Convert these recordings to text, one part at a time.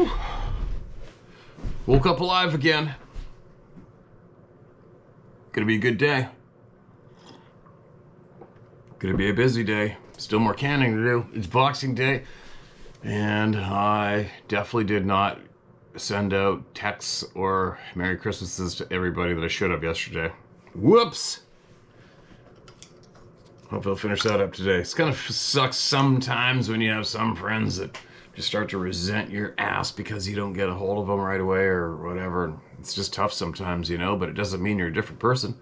Whew. Woke up alive again. Gonna be a good day. Gonna be a busy day. Still more canning to do. It's Boxing Day. And I definitely did not send out texts or Merry Christmases to everybody that I should have yesterday. Whoops! Hope I'll finish that up today. It's kind of sucks sometimes when you have some friends that just start to resent your ass because you don't get a hold of them right away or whatever. It's just tough sometimes, you know, but it doesn't mean you're a different person.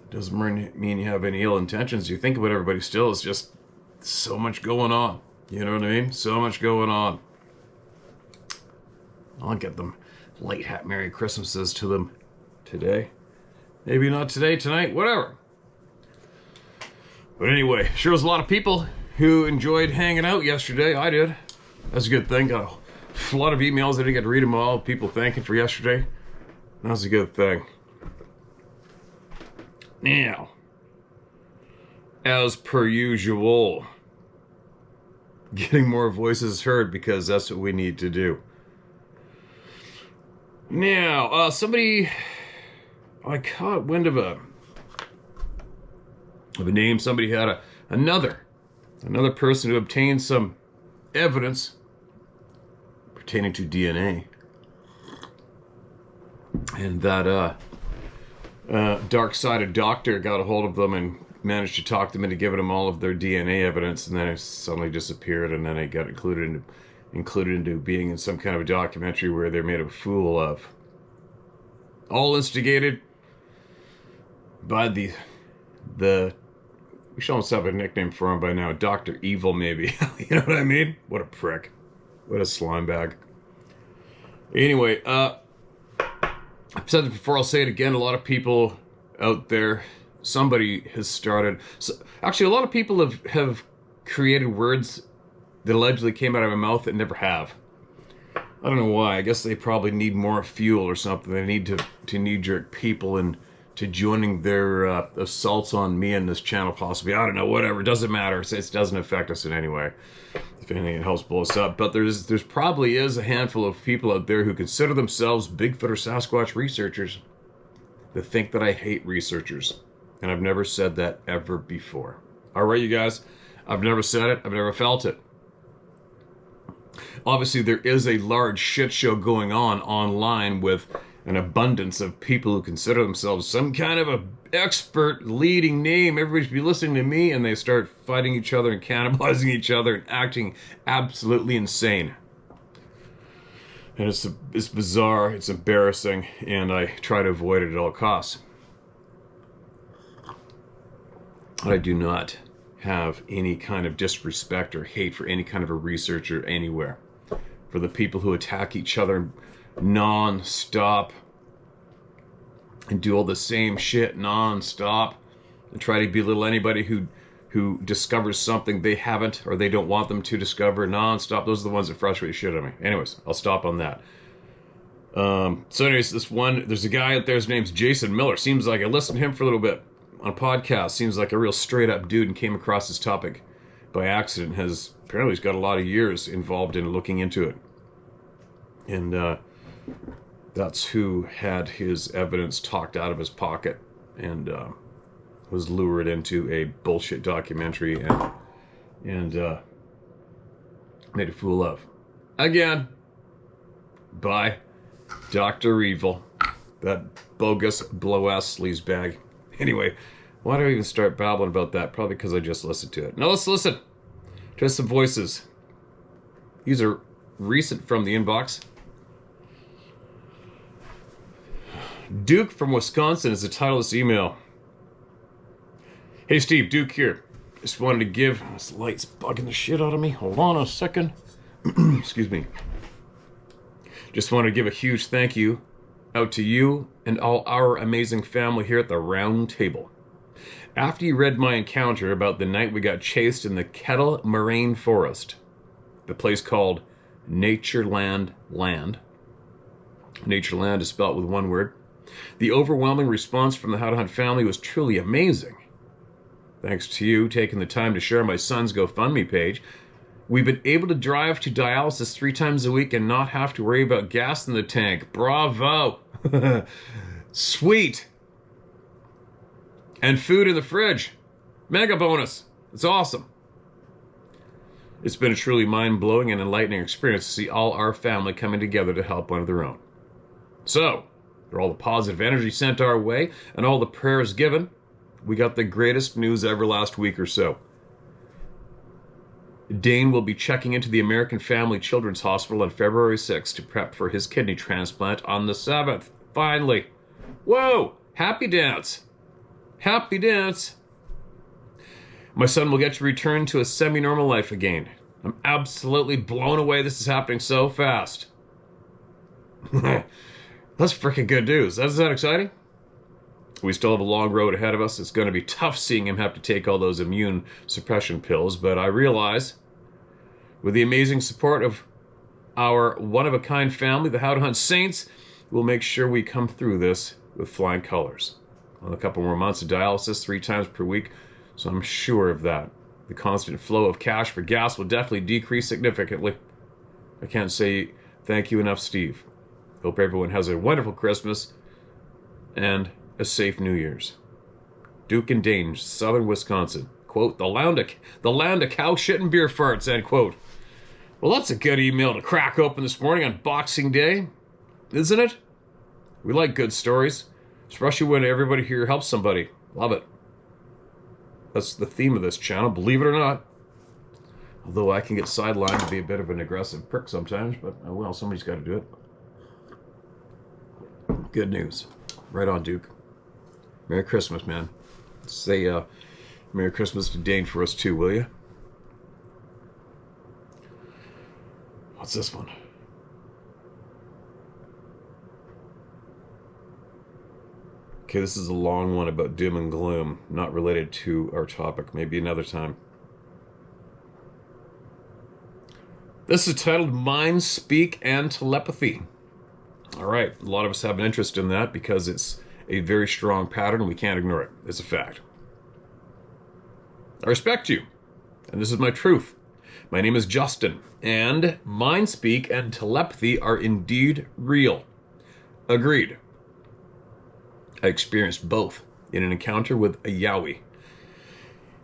It doesn't mean you have any ill intentions. You think about everybody still. It's just so much going on. You know what I mean? So much going on. I'll get them late hat Merry Christmases to them today. Maybe not today, tonight, whatever. But anyway, sure was a lot of people who enjoyed hanging out yesterday. I did. That's a good thing. Got a lot of emails. I didn't get to read them all. People thanking for yesterday. That's a good thing. Now, as per usual, getting more voices heard because that's what we need to do. Now, I caught wind of a name. Somebody had another person who obtained some evidence pertaining to DNA, and that dark-sided doctor got a hold of them and managed to talk them into giving them all of their DNA evidence, and then it suddenly disappeared, and then it got included into being in some kind of a documentary where they're made a fool of. All instigated by the we should almost have a nickname for him by now, Dr. Evil, maybe. You know what I mean? What a prick. What a slime bag. Anyway, I've said it before, I'll say it again. A lot of people out there, somebody has started... actually, a lot of people have created words that allegedly came out of my mouth that never have. I don't know why. I guess they probably need more fuel or something. They need to knee-jerk people and to joining their assaults on me and this channel, possibly. I don't know, whatever. It doesn't matter. It doesn't affect us in any way. If anything, it helps blow us up. But there's probably is a handful of people out there who consider themselves Bigfoot or Sasquatch researchers that think that I hate researchers. And I've never said that ever before. All right, you guys? I've never said it. I've never felt it. Obviously, there is a large shit show going on online with an abundance of people who consider themselves some kind of a expert leading name. Everybody should be listening to me, and they start fighting each other and cannibalizing each other and acting absolutely insane. And it's bizarre, it's embarrassing, and I try to avoid it at all costs. I do not have any kind of disrespect or hate for any kind of a researcher anywhere. For the people who attack each other non-stop and do all the same shit non-stop and try to belittle anybody who discovers something they haven't or they don't want them to discover non-stop. Those are the ones that frustrate the shit out of me. Anyways, I'll stop on that. So anyways, there's a guy out there, his name's Jason Miller. Seems like I listened to him for a little bit on a podcast. Seems like a real straight up dude and came across this topic by accident. Apparently he's got a lot of years involved in looking into it. And that's who had his evidence talked out of his pocket and was lured into a bullshit documentary and made a fool of. Again, by Dr. Evil, that bogus blow-ass sleazebag. Anyway, why do I even start babbling about that? Probably because I just listened to it. Now let's listen to some voices. These are recent from the inbox. Duke from Wisconsin is the title of this email. Hey Steve, Duke here. Just wanted to give... This light's bugging the shit out of me. Hold on a second. Excuse me. Just wanted to give a huge thank you out to you and all our amazing family here at the round table. After you read my encounter about the night we got chased in the Kettle Moraine Forest, the place called Natureland Land. Natureland is spelled with one word. The overwhelming response from the How to Hunt family was truly amazing. Thanks to you taking the time to share my son's GoFundMe page, We've been able to drive to dialysis 3 times a week and not have to worry about gas in the tank. Bravo! Sweet! And food in the fridge. Mega bonus. It's awesome. It's been a truly mind-blowing and enlightening experience to see all our family coming together to help one of their own. So, for all the positive energy sent our way and all the prayers given, we got the greatest news ever last week or so. Dane will be checking into the American Family Children's Hospital on February 6th to prep for his kidney transplant on the 7th. Finally. Whoa! Happy dance. Happy dance. My son will get to return to a semi-normal life again. I'm absolutely blown away this is happening so fast. That's freaking good news. Isn't that exciting? We still have a long road ahead of us. It's going to be tough seeing him have to take all those immune suppression pills, but I realize, with the amazing support of our one-of-a-kind family, the How to Hunt Saints, we'll make sure we come through this with flying colors. On a couple more months of dialysis 3 times per week, so I'm sure of that. The constant flow of cash for gas will definitely decrease significantly. I can't say thank you enough, Steve. Hope everyone has a wonderful Christmas and a safe New Year's. Duke and Dane, Southern Wisconsin. Quote, the land of cow shit and beer farts, end quote. Well, that's a good email to crack open this morning on Boxing Day, isn't it? We like good stories, especially when everybody here helps somebody. Love it. That's the theme of this channel, believe it or not. Although I can get sidelined to be a bit of an aggressive prick sometimes, but oh well, somebody's got to do it. Good news. Right on, Duke. Merry Christmas, man. Say Merry Christmas to Dane for us too, will you? What's this one? Okay, this is a long one about doom and gloom, not related to our topic. Maybe another time. This is titled Mind, Speak, and Telepathy. All right, a lot of us have an interest in that because it's a very strong pattern and we can't ignore it. It's a fact. I respect you, and this is my truth. My name is Justin, and Mind, Speak, and Telepathy are indeed real. Agreed. I experienced both in an encounter with a Yowie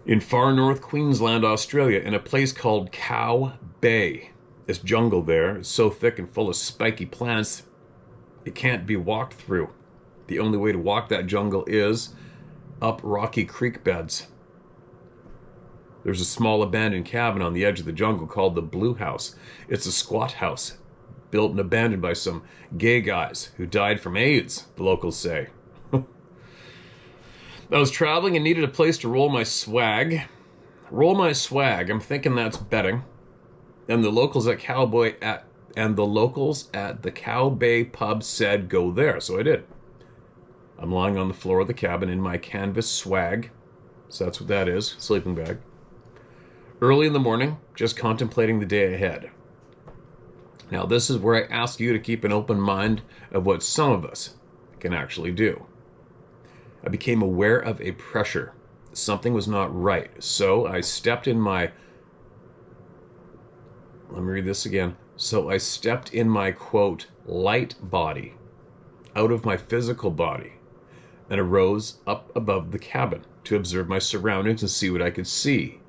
in far north Queensland, Australia, in a place called Cow Bay. This jungle there is so thick and full of spiky plants, it can't be walked through. The only way to walk that jungle is up rocky creek beds. There's a small abandoned cabin on the edge of the jungle called the Blue House. It's a squat house, built and abandoned by some gay guys who died from AIDS, the locals say. I was traveling and needed a place to roll my swag. Roll my swag, I'm thinking that's betting. And the locals at the Cow Bay pub said go there, so I did. I'm lying on the floor of the cabin in my canvas swag, so that's what that is, sleeping bag. Early in the morning, just contemplating the day ahead. Now this is where I ask you to keep an open mind of what some of us can actually do. I became aware of a pressure. Something was not right. So I stepped in my... Let me read this again. So I stepped in my, quote, light body, out of my physical body, and arose up above the cabin to observe my surroundings and see what I could see.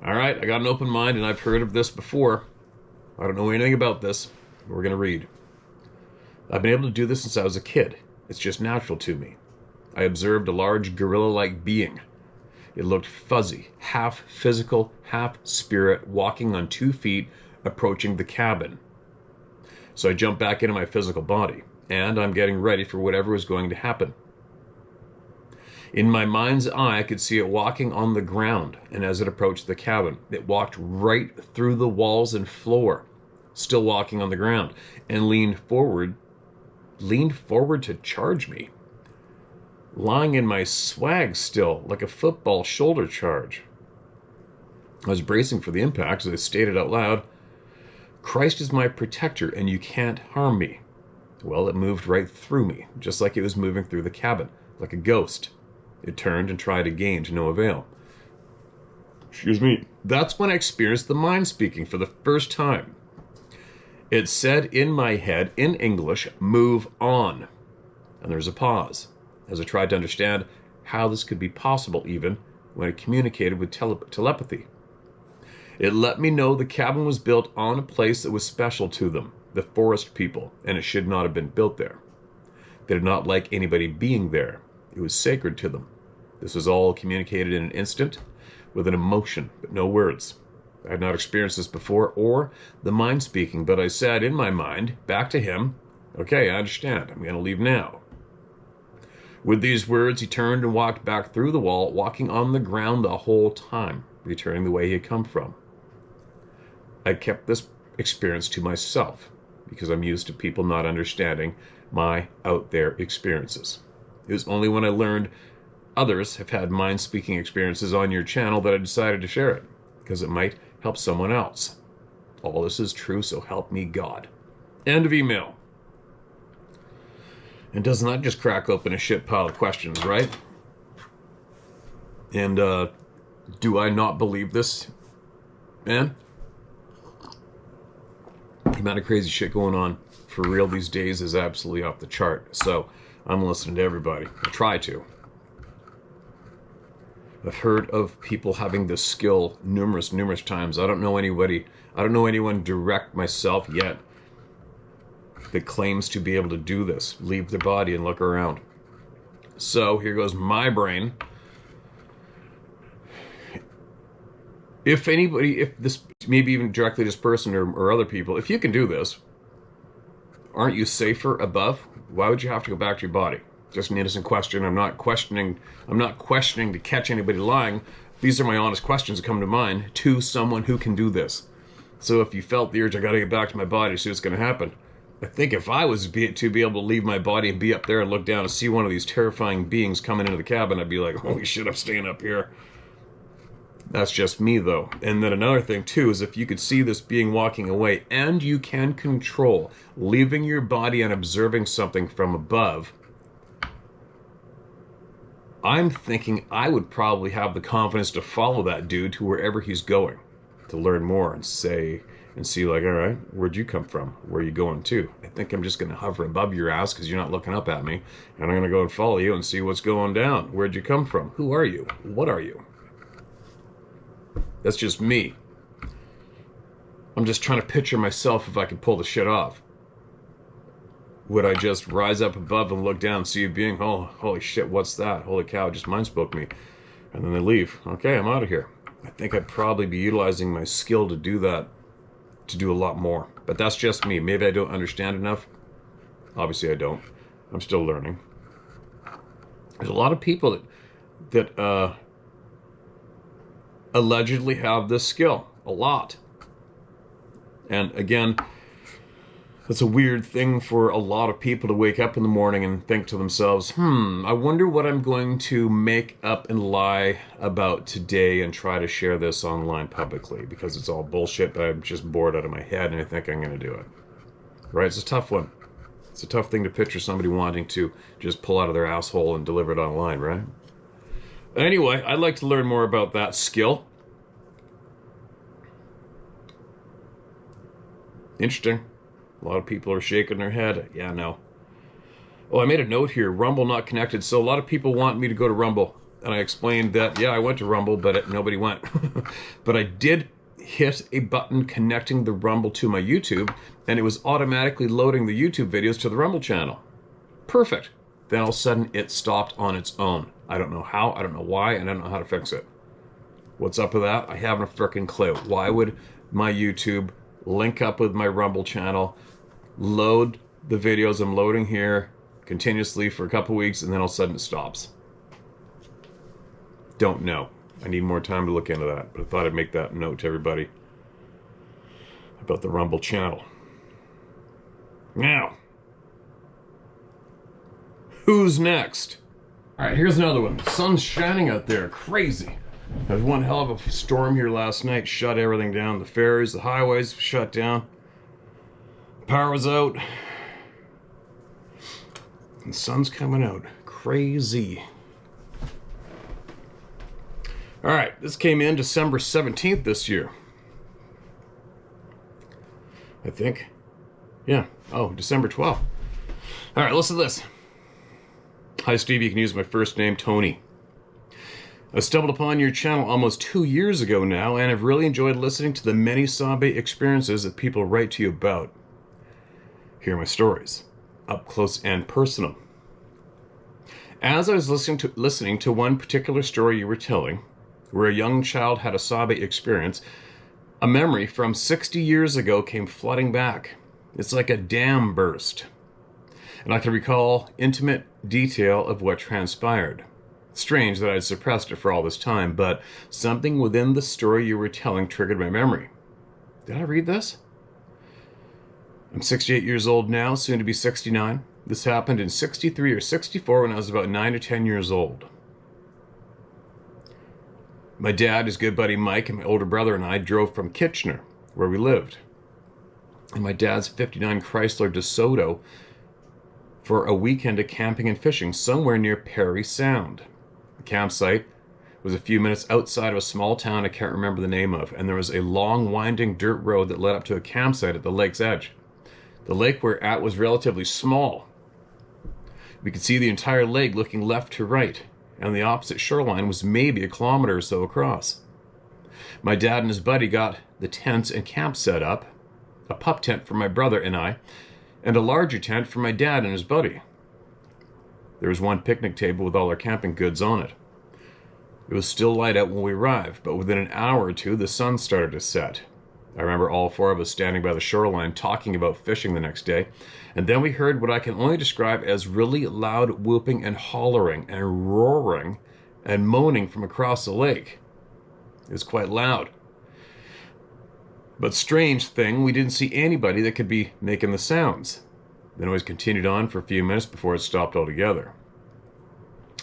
All right, I got an open mind, and I've heard of this before. I don't know anything about this. We're going to read. I've been able to do this since I was a kid. It's just natural to me. I observed a large gorilla-like being. It looked fuzzy, half physical, half spirit, walking on 2 feet, approaching the cabin. So I jumped back into my physical body, and I'm getting ready for whatever was going to happen. In my mind's eye, I could see it walking on the ground, and as it approached the cabin, it walked right through the walls and floor, still walking on the ground, and leaned forward to charge me. Lying in my swag still, like a football shoulder charge. I was bracing for the impact as I stated out loud, Christ is my protector and you can't harm me. Well, it moved right through me, just like it was moving through the cabin, like a ghost. It turned and tried again to no avail. excuse me, that's when I experienced the mind speaking for the first time. It said in my head, in English, move on. And there's a pause, as I tried to understand how this could be possible even when it communicated with telepathy. It let me know the cabin was built on a place that was special to them, the forest people, and it should not have been built there. They did not like anybody being there. It was sacred to them. This was all communicated in an instant, with an emotion, but no words. I had not experienced this before, or the mind speaking, but I said in my mind, back to him, okay, I understand, I'm going to leave now. With these words, he turned and walked back through the wall, walking on the ground the whole time, returning the way he had come from. I kept this experience to myself, because I'm used to people not understanding my out there experiences. It was only when I learned others have had mind-speaking experiences on your channel that I decided to share it, because it might help someone else. All this is true, so help me God. End of email. And doesn't that just crack open a shit pile of questions, right? And do I not believe this, man? The amount of crazy shit going on for real these days is absolutely off the chart. So I'm listening to everybody. I try to. I've heard of people having this skill numerous times. I don't know anyone direct myself yet that claims to be able to do this. Leave their body and look around. So here goes my brain. If this, maybe even directly this person or other people, if you can do this, aren't you safer above? Why would you have to go back to your body? Just an innocent question. I'm not questioning to catch anybody lying. These are my honest questions that come to mind to someone who can do this. So if you felt the urge, I gotta get back to my body to see what's gonna happen. I think if I was to be able to leave my body and be up there and look down and see one of these terrifying beings coming into the cabin, I'd be like, holy shit, I'm staying up here. That's just me, though. And then another thing, too, is if you could see this being walking away and you can control leaving your body and observing something from above, I'm thinking I would probably have the confidence to follow that dude to wherever he's going, to learn more and see like, all right, where'd you come from? Where are you going to? I think I'm just going to hover above your ass because you're not looking up at me, and I'm going to go and follow you and see what's going down. Where'd you come from? Who are you? What are you? That's just me. I'm just trying to picture myself if I could pull the shit off. Would I just rise up above and look down and see a being? Oh, holy shit, what's that? Holy cow, just mind spoke me. And then they leave. Okay, I'm out of here. I think I'd probably be utilizing my skill to do that, to do a lot more. But that's just me. Maybe I don't understand enough. Obviously I don't. I'm still learning. There's a lot of people that allegedly have this skill. A lot. And again, it's a weird thing for a lot of people to wake up in the morning and think to themselves, I wonder what I'm going to make up and lie about today and try to share this online publicly, because it's all bullshit, but I'm just bored out of my head and I think I'm going to do it. Right? It's a tough one. It's a tough thing to picture somebody wanting to just pull out of their asshole and deliver it online, right? Anyway, I'd like to learn more about that skill. Interesting. A lot of people are shaking their head. Yeah, no. Oh, I made a note here. Rumble not connected. So a lot of people want me to go to Rumble. And I explained that, yeah, I went to Rumble, but nobody went. But I did hit a button connecting the Rumble to my YouTube, and it was automatically loading the YouTube videos to the Rumble channel. Perfect. Then all of a sudden, it stopped on its own. I don't know how, I don't know why, and I don't know how to fix it. What's up with that? I haven't a frickin' clue. Why would my YouTube link up with my Rumble channel, load the videos I'm loading here continuously for a couple weeks, and then all of a sudden it stops? Don't know. I need more time to look into that, but I thought I'd make that note to everybody about the Rumble channel. Now, who's next? All right, here's another one. The sun's shining out there, crazy. There was one hell of a storm here last night, shut everything down. The ferries, the highways shut down. Power was out. And the sun's coming out. Crazy. All right, this came in December 17th this year. I think. Yeah. Oh, December 12th. All right, listen to this. Hi, Steve. You can use my first name, Tony. I stumbled upon your channel almost 2 years ago now, and have really enjoyed listening to the many Sabe experiences that people write to you about. Here are my stories, up close and personal. As I was listening to one particular story you were telling, where a young child had a Sabe experience, a memory from 60 years ago came flooding back. It's like a dam burst. And I can recall intimate detail of what transpired. Strange that I'd suppressed it for all this time, but something within the story you were telling triggered my memory. Did I read this? I'm 68 years old now, soon to be 69. This happened in 63 or 64 when I was about 9 or 10 years old. My dad, his good buddy Mike, and my older brother and I drove from Kitchener, where we lived, in my dad's 59 Chrysler DeSoto for a weekend of camping and fishing somewhere near Parry Sound. The campsite was a few minutes outside of a small town I can't remember the name of, and there was a long winding dirt road that led up to a campsite at the lake's edge. The lake we're at was relatively small. We could see the entire lake looking left to right, and the opposite shoreline was maybe a kilometer or so across. My dad and his buddy got the tents and camp set up, a pup tent for my brother and I, and a larger tent for my dad and his buddy. There was one picnic table with all our camping goods on it. It was still light out when we arrived, but within an hour or two the sun started to set. I remember all four of us standing by the shoreline talking about fishing the next day, and then we heard what I can only describe as really loud whooping and hollering and roaring and moaning from across the lake. It was quite loud. But strange thing, we didn't see anybody that could be making the sounds. The noise continued on for a few minutes before it stopped altogether.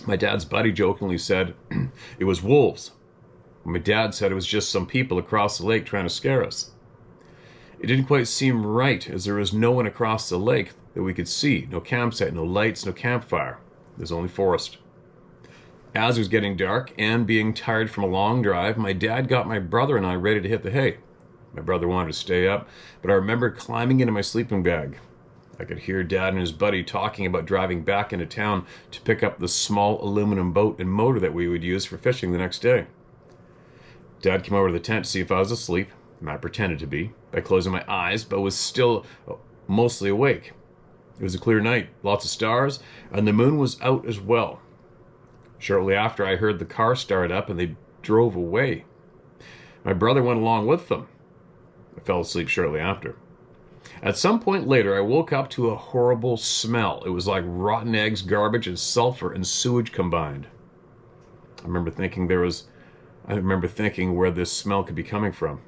My dad's buddy jokingly said it was wolves. My dad said it was just some people across the lake trying to scare us. It didn't quite seem right, as there was no one across the lake that we could see. No campsite, no lights, no campfire. There's only forest. As it was getting dark and being tired from a long drive, my dad got my brother and I ready to hit the hay. My brother wanted to stay up, but I remember climbing into my sleeping bag. I could hear Dad and his buddy talking about driving back into town to pick up the small aluminum boat and motor that we would use for fishing the next day. Dad came over to the tent to see if I was asleep, and I pretended to be, by closing my eyes, but was still mostly awake. It was a clear night, lots of stars, and the moon was out as well. Shortly after, I heard the car start up and they drove away. My brother went along with them. I fell asleep shortly after. At some point later, I woke up to a horrible smell. It was like rotten eggs, garbage, and sulfur and sewage combined. I remember thinking where this smell could be coming from.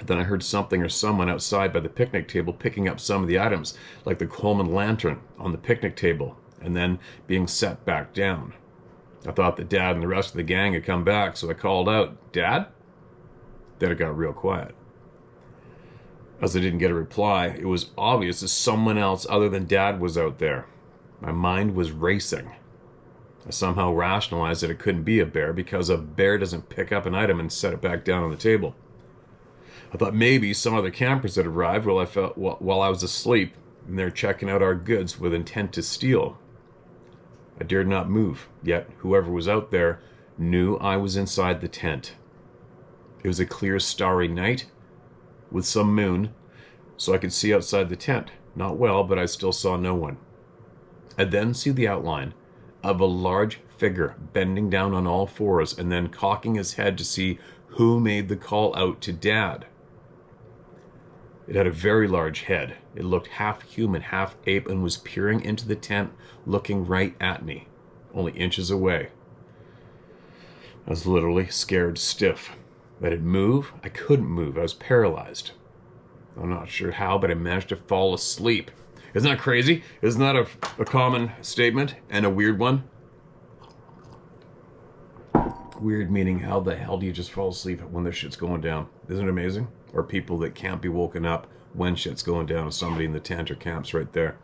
Then I heard something or someone outside by the picnic table picking up some of the items, like the Coleman lantern on the picnic table, and then being set back down. I thought that Dad and the rest of the gang had come back, so I called out, "Dad?" Then it got real quiet. As I didn't get a reply, it was obvious that someone else other than Dad was out there. My mind was racing. I somehow rationalized that it couldn't be a bear because a bear doesn't pick up an item and set it back down on the table. I thought maybe some other campers had arrived while I was asleep, and they're checking out our goods with intent to steal. I dared not move, yet whoever was out there knew I was inside the tent. It was a clear, starry night with some moon, so I could see outside the tent. Not well, but I still saw no one. I then see the outline of a large figure bending down on all fours and then cocking his head to see who made the call out to Dad. It had a very large head. It looked half human, half ape, and was peering into the tent, looking right at me, only inches away. I was literally scared stiff. I didn't move. I couldn't move. I was paralyzed. I'm not sure how, but I managed to fall asleep. Isn't that crazy? Isn't that a common statement and a weird one? Weird meaning, how the hell do you just fall asleep when the shit's going down? Isn't it amazing? Or people that can't be woken up when shit's going down. Somebody in the tent or camps right there.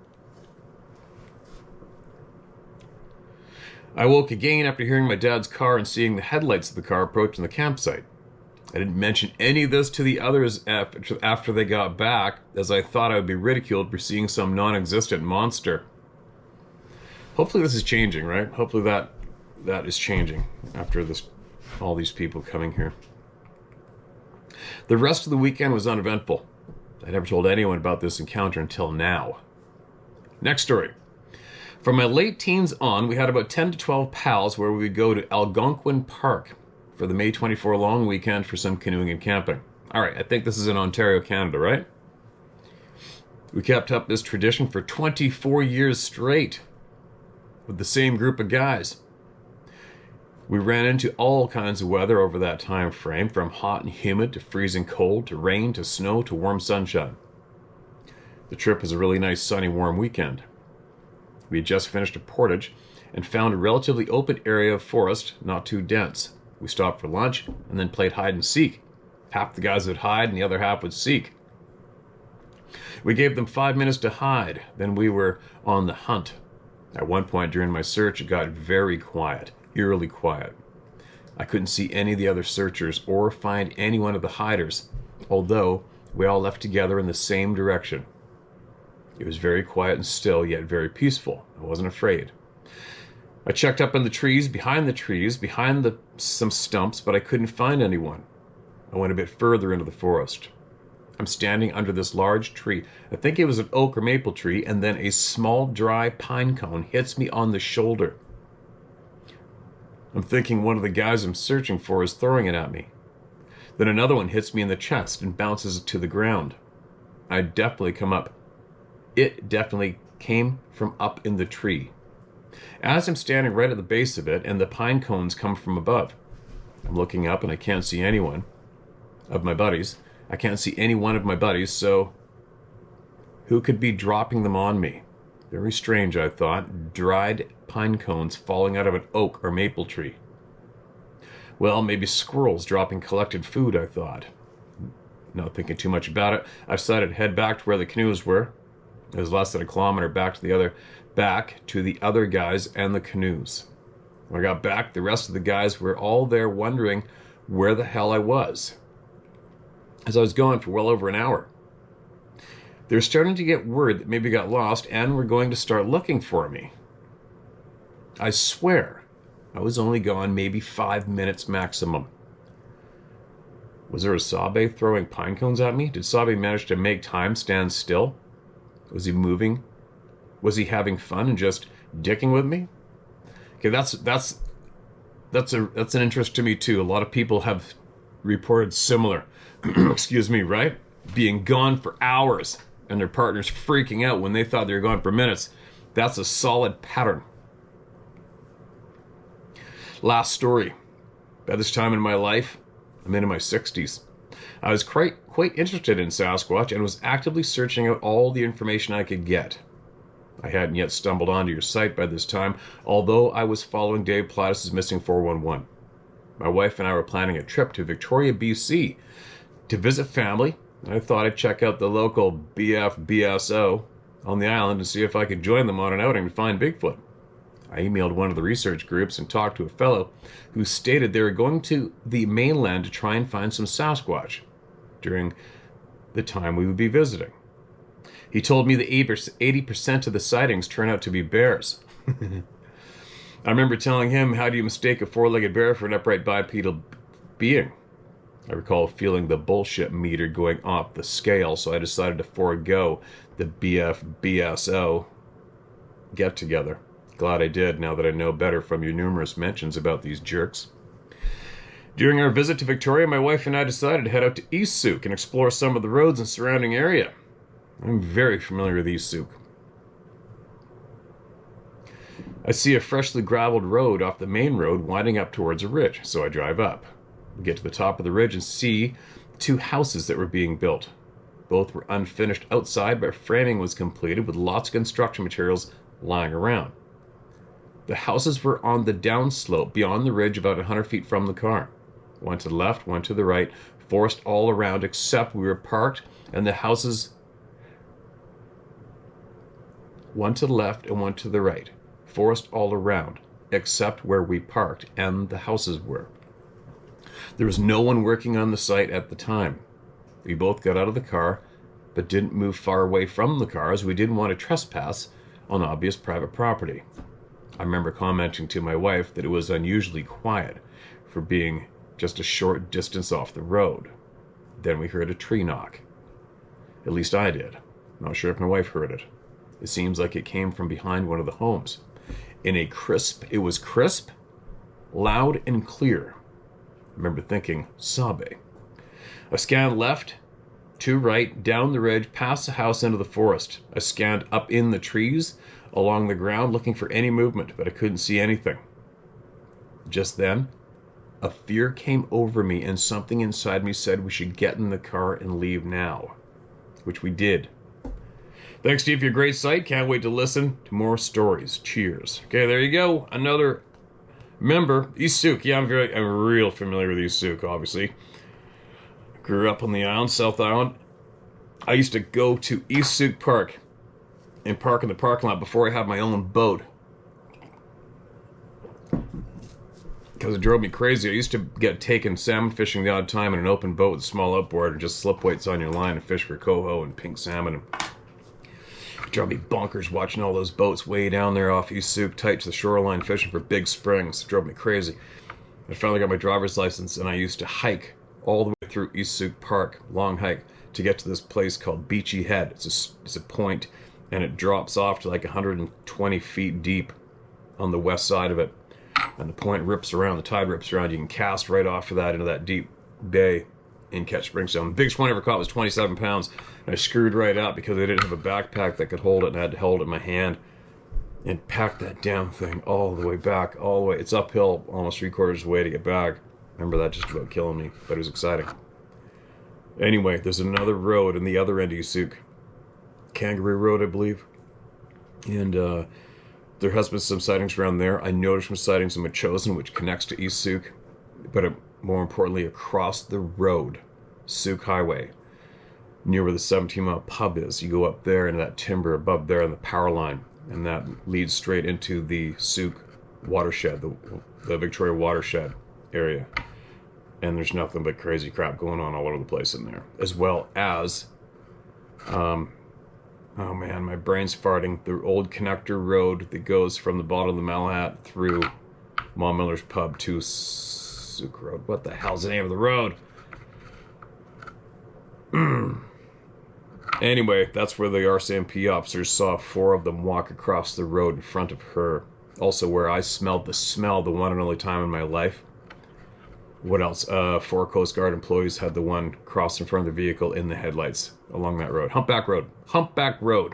I woke again after hearing my dad's car and seeing the headlights of the car approaching the campsite. I didn't mention any of this to the others after they got back, as I thought I would be ridiculed for seeing some non-existent monster. Hopefully this is changing, right? Hopefully that is changing after all these people coming here. The rest of the weekend was uneventful. I never told anyone about this encounter until now. Next story. From my late teens on, we had about 10 to 12 pals where we would go to Algonquin Park for the May 24 long weekend for some canoeing and camping. All right, I think this is in Ontario, Canada, right? We kept up this tradition for 24 years straight with the same group of guys. We ran into all kinds of weather over that time frame, from hot and humid to freezing cold to rain to snow to warm sunshine. The trip was a really nice sunny warm weekend. We had just finished a portage and found a relatively open area of forest, not too dense. We stopped for lunch and then played hide and seek. Half the guys would hide and the other half would seek. We gave them 5 minutes to hide, then we were on the hunt. At one point during my search, it got very quiet, eerily quiet. I couldn't see any of the other searchers or find any one of the hiders, although we all left together in the same direction. It was very quiet and still, yet very peaceful. I wasn't afraid. I checked up in the trees, behind some stumps, but I couldn't find anyone. I went a bit further into the forest. I'm standing under this large tree. I think it was an oak or maple tree, and then a small dry pine cone hits me on the shoulder. I'm thinking one of the guys I'm searching for is throwing it at me. Then another one hits me in the chest and bounces to the ground. It definitely came from up in the tree. As I'm standing right at the base of it, and the pine cones come from above. I'm looking up and I can't see anyone of my buddies. I can't see any one of my buddies, so who could be dropping them on me? Very strange, I thought. Dried pine cones falling out of an oak or maple tree. Well, maybe squirrels dropping collected food, I thought. Not thinking too much about it, I decided to head back to where the canoes were. It was less than a kilometer back to the other guys and the canoes. When I got back, the rest of the guys were all there wondering where the hell I was, as I was gone for well over an hour. They were starting to get word that maybe I got lost and were going to start looking for me. I swear, I was only gone maybe 5 minutes maximum. Was there a Sabe throwing pine cones at me? Did Sabe manage to make time stand still? Was he moving? Was he having fun and just dicking with me? Okay, that's an interest to me too. A lot of people have reported similar, excuse me, right? Being gone for hours and their partners freaking out when they thought they were gone for minutes. That's a solid pattern. Last story. By this time in my life, I'm into my 60s. I was quite interested in Sasquatch and was actively searching out all the information I could get. I hadn't yet stumbled onto your site by this time, although I was following Dave Plattis' Missing 411. My wife and I were planning a trip to Victoria, BC to visit family, and I thought I'd check out the local BFBSO on the island and see if I could join them on an outing to find Bigfoot. I emailed one of the research groups and talked to a fellow who stated they were going to the mainland to try and find some Sasquatch during the time we would be visiting. He told me that 80% of the sightings turn out to be bears. I remember telling him, how do you mistake a four-legged bear for an upright bipedal being? I recall feeling the bullshit meter going off the scale, so I decided to forego the BFBSO get-together. Glad I did, now that I know better from your numerous mentions about these jerks. During our visit to Victoria, my wife and I decided to head out to East Sooke and explore some of the roads and surrounding area. I'm very familiar with East Sooke. I see a freshly graveled road off the main road winding up towards a ridge, so I drive up. We get to the top of the ridge and see 2 houses that were being built. Both were unfinished outside, but framing was completed with lots of construction materials lying around. The houses were on the downslope beyond the ridge, about 100 feet from the car. One to the left, one to the right, forest all around, except we were parked and the houses, one to the left and one to the right, forest all around. except where we parked and the houses were. There was no one working on the site at the time. We both got out of the car, but didn't move far away from the car as we didn't want to trespass on obvious private property. I remember commenting to my wife that it was unusually quiet for being just a short distance off the road. Then we heard a tree knock. At least I did. Not sure if my wife heard it. It seems like it came from behind one of the homes. It was crisp, loud, and clear. I remember thinking, Sabe. I scanned left, to right, down the ridge, past the house into the forest. I scanned up in the trees, along the ground, looking for any movement, but I couldn't see anything. Just then, a fear came over me and something inside me said we should get in the car and leave now, which we did. Thanks, Steve, for your great site. Can't wait to listen to more stories. Cheers. Okay, there you go. Another member, East Sooke. Yeah, I'm real familiar with East Sooke, obviously. Grew up on the island, South Island. I used to go to East Sooke Park and park in the parking lot before I had my own boat. Because it drove me crazy. I used to get taken salmon fishing the odd time in an open boat with a small outboard and just slip weights on your line and fish for coho and pink salmon. And it drove me bonkers watching all those boats way down there off East Sooke, tight to the shoreline, fishing for big springs. It drove me crazy. I finally got my driver's license and I used to hike all the way through East Sooke Park, long hike, to get to this place called Beachy Head. It's a point, and it drops off to like 120 feet deep on the west side of it. And the point rips around, the tide rips around. You can cast right off of that into that deep bay in Catch Springstone. The biggest one I ever caught was 27 pounds. And I screwed right up because I didn't have a backpack that could hold it, and I had to hold it in my hand and pack that damn thing all the way back, all the way. It's uphill almost 3/4 of the way to get back. Remember that just about killing me, but it was exciting. Anyway, there's another road in the other end of East Sooke. Kangaroo Road, I believe. And there has been some sightings around there. I noticed some sightings in Machosen, which connects to East Sooke, but more importantly, across the road, Sooke Highway, near where the 17-mile pub is. You go up there into that timber above there on the power line, and that leads straight into the Sooke watershed, the Victoria watershed area. And there's nothing but crazy crap going on all over the place in there. As well as, oh man, my brain's farting. The old connector road that goes from the bottom of the Malahat through Mom Miller's Pub to Sooke Road. What the hell's the name of the road? Anyway, that's where the RCMP officers saw 4 of them walk across the road in front of her. Also where I smelled the smell the one and only time in my life. What else? 4 Coast Guard employees had the one cross in front of the vehicle in the headlights along that road. Humpback Road. Humpback Road.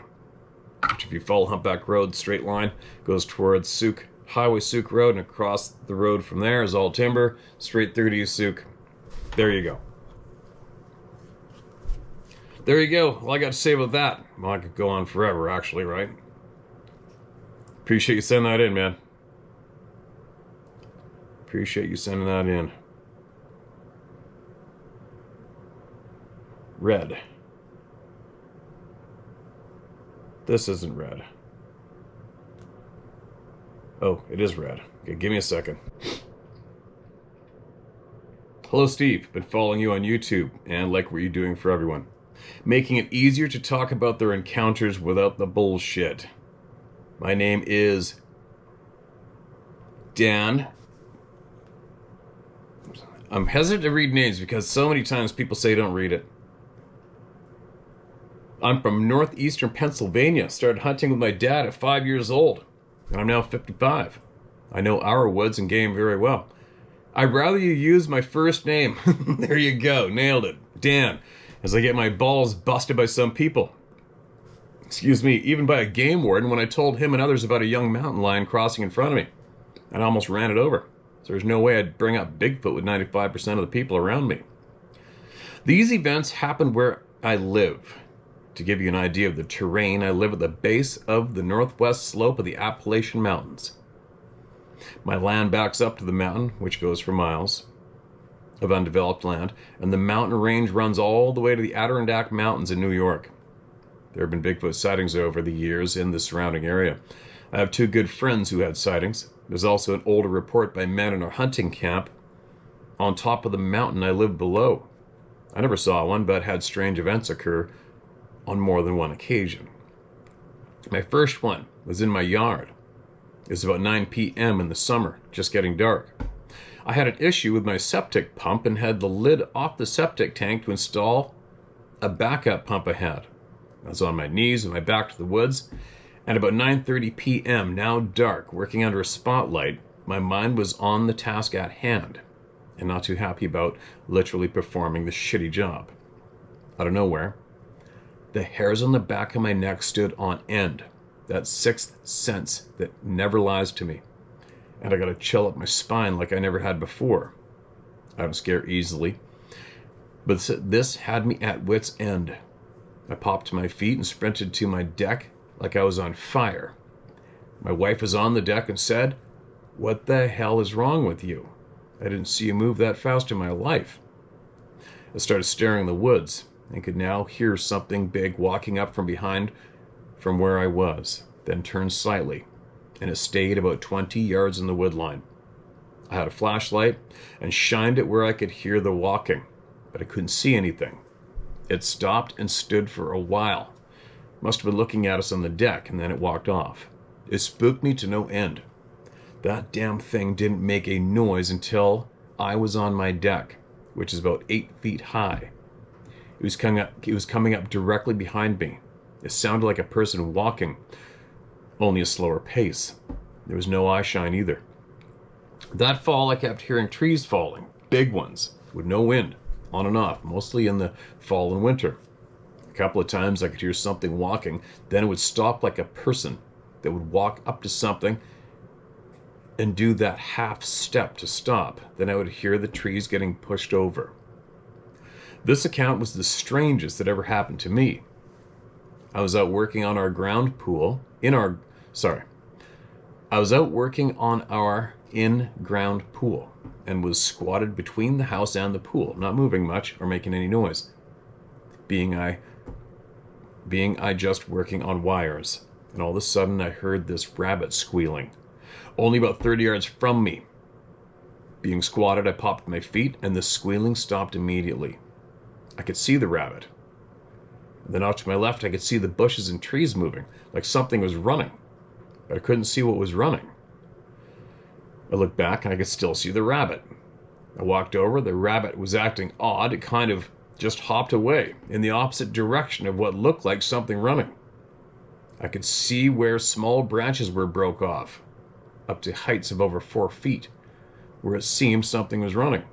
Which, if you follow Humpback Road, straight line, goes towards Sooke, Highway Sooke Road, and across the road from there is all timber, straight through to Sooke. There you go. There you go. All I got to say about that. Well, I could go on forever, actually, right? Appreciate you sending that in, man. Appreciate you sending that in. Red. This isn't red. Oh, it is red. Okay, give me a second. Hello, Steve. Been following you on YouTube and like what you're doing for everyone. Making it easier to talk about their encounters without the bullshit. My name is Dan. I'm hesitant to read names because so many times people say don't read it. I'm from northeastern Pennsylvania. Started hunting with my dad at 5 years old, and I'm now 55. I know our woods and game very well. I'd rather you use my first name. There you go, nailed it. Dan, as I get my balls busted by some people. Excuse me, even by a game warden when I told him and others about a young mountain lion crossing in front of me. And I almost ran it over. So there's no way I'd bring up Bigfoot with 95% of the people around me. These events happen where I live. To give you an idea of the terrain, I live at the base of the northwest slope of the Appalachian Mountains. My land backs up to the mountain, which goes for miles of undeveloped land, and the mountain range runs all the way to the Adirondack Mountains in New York. There have been Bigfoot sightings over the years in the surrounding area. I have 2 good friends who had sightings. There's also an older report by men in our hunting camp on top of the mountain I lived below. I never saw one, but had strange events occur on more than one occasion. My first one was in my yard. It was about 9 p.m. in the summer, just getting dark. I had an issue with my septic pump and had the lid off the septic tank to install a backup pump I had. I was on my knees with my back to the woods, and about 9:30 p.m., now dark, working under a spotlight, my mind was on the task at hand, and not too happy about literally performing the shitty job. Out of nowhere, the hairs on the back of my neck stood on end. That sixth sense that never lies to me. And I got a chill up my spine like I never had before. I don't scare easily, but this had me at wit's end. I popped to my feet and sprinted to my deck like I was on fire. My wife was on the deck and said, "What the hell is wrong with you? I didn't see you move that fast in my life." I started staring in the woods and could now hear something big walking up from behind from where I was, then turned slightly, and it stayed about 20 yards in the wood line. I had a flashlight and shined it where I could hear the walking, but I couldn't see anything. It stopped and stood for a while. Must have been looking at us on the deck, and then it walked off. It spooked me to no end. That damn thing didn't make a noise until I was on my deck, which is about 8 feet high. It was coming up directly behind me. It sounded like a person walking, only a slower pace. There was no eye shine either. That fall, I kept hearing trees falling, big ones, with no wind, on and off, mostly in the fall and winter. A couple of times I could hear something walking, then it would stop like a person that would walk up to something and do that half step to stop. Then I would hear the trees getting pushed over. This account was the strangest that ever happened to me. I was out working on our in-ground pool and was squatted between the house and the pool, not moving much or making any noise. Being I just working on wires, and all of a sudden I heard this rabbit squealing, only about 30 yards from me. Being squatted, I popped my feet, and the squealing stopped immediately. I could see the rabbit. Then off to my left, I could see the bushes and trees moving, like something was running, but I couldn't see what was running. I looked back, and I could still see the rabbit. I walked over. The rabbit was acting odd. It kind of just hopped away in the opposite direction of what looked like something running. I could see where small branches were broke off, up to heights of over 4 feet, where it seemed something was running.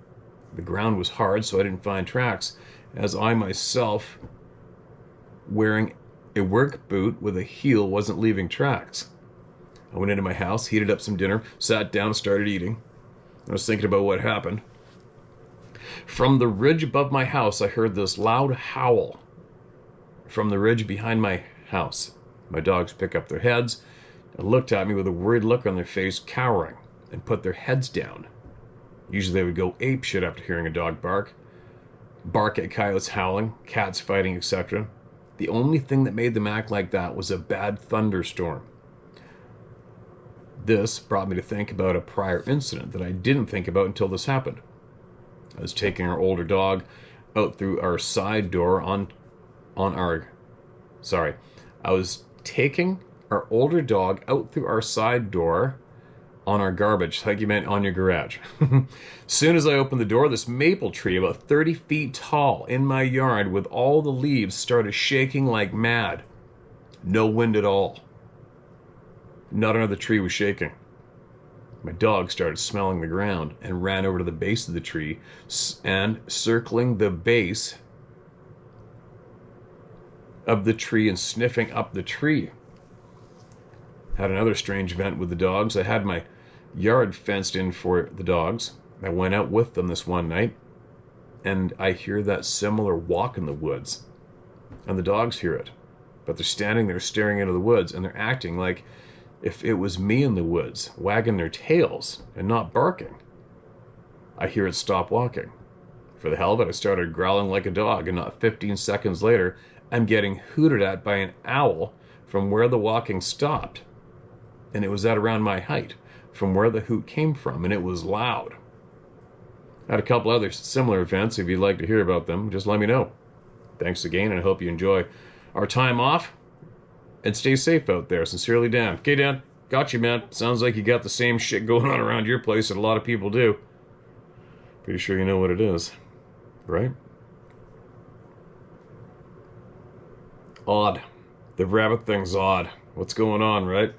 The ground was hard, so I didn't find tracks, as I myself, wearing a work boot with a heel, wasn't leaving tracks. I went into my house, heated up some dinner, sat down, and started eating. I was thinking about what happened. From the ridge above my house, I heard this loud howl. From the ridge behind my house, my dogs pick up their heads and looked at me with a worried look on their face, cowering, and put their heads down. Usually they would go apeshit after hearing a dog bark at coyotes howling, cats fighting, etc. The only thing that made them act like that was a bad thunderstorm. This brought me to think about a prior incident that I didn't think about until this happened. I was taking our older dog out through our side door I was taking our older dog out through our side door on our garbage, like you meant on your garage. Soon as I opened the door, this maple tree about 30 feet tall in my yard with all the leaves started shaking like mad. No wind at all. Not another tree was shaking. My dog started smelling the ground and ran over to the base of the tree and circling the base of the tree and sniffing up the tree. Had another strange event with the dogs. I had my yard fenced in for the dogs. I went out with them this one night, and I hear that similar walk in the woods. And the dogs hear it, but they're standing there staring into the woods, and they're acting like if it was me in the woods, wagging their tails and not barking. I hear it stop walking. For the hell of it, I started growling like a dog, and not 15 seconds later, I'm getting hooted at by an owl from where the walking stopped. And it was at around my height, from where the hoot came from, and it was loud. I had a couple other similar events. If you'd like to hear about them, just let me know. Thanks again, and I hope you enjoy our time off, and stay safe out there. Sincerely, Dan. Okay, Dan, got you, man. Sounds like you got the same shit going on around your place that a lot of people do. Pretty sure you know what it is, right? Odd. The rabbit thing's odd. What's going on, right?